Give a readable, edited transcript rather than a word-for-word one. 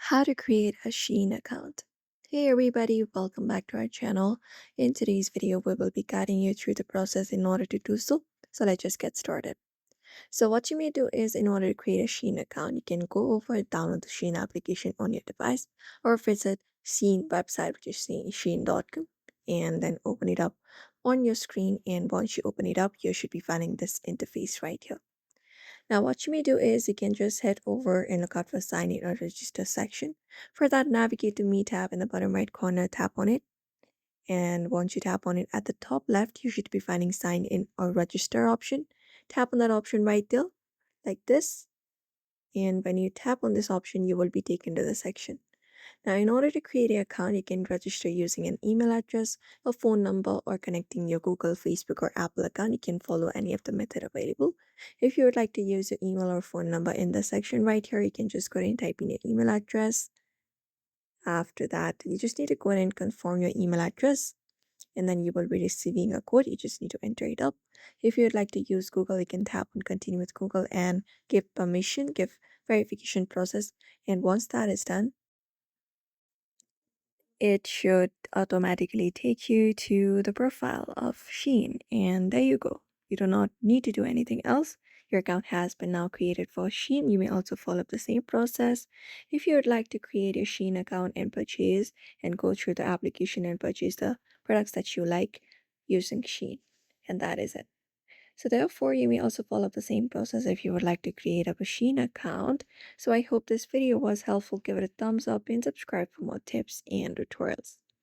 How to create a SHEIN account. Hey everybody, welcome back to our channel. In today's video, we will be guiding you through the process in order to do so. So let's just get started. So what you may do is in order to create a SHEIN account, you can go over and download the SHEIN application on your device or visit SHEIN website, which is shein.com, and then open it up on your screen. And once you open it up, you should be finding this interface right here. Now, what you may do is you can just head over and look out for sign in or register section. For that, navigate to Me tab in the bottom right corner, tap on it. And once you tap on it at the top left, you should be finding sign in or register option. Tap on that option right there, like this. And when you tap on this option, you will be taken to the section. Now, in order to create an account, you can register using an email address, a phone number, or connecting your Google, Facebook, or Apple account. You can follow any of the method available. If you would like to use your email or phone number in the section right here, you can just go ahead and type in your email address. After that, you just need to go ahead and confirm your email address, and then you will be receiving a code. You just need to enter it up. If you would like to use Google, you can tap on continue with Google and give permission, give verification process. And once that is done, it should automatically take you to the profile of SHEIN. And there you go. You do not need to do anything else. Your account has been now created for SHEIN. You may also follow the same process. If you would like to create your SHEIN account and purchase and go through the application and purchase the products that you like using SHEIN. And that is it. So therefore, you may also follow the same process if you would like to create a SHEIN account. So I hope this video was helpful. Give it a thumbs up and subscribe for more tips and tutorials.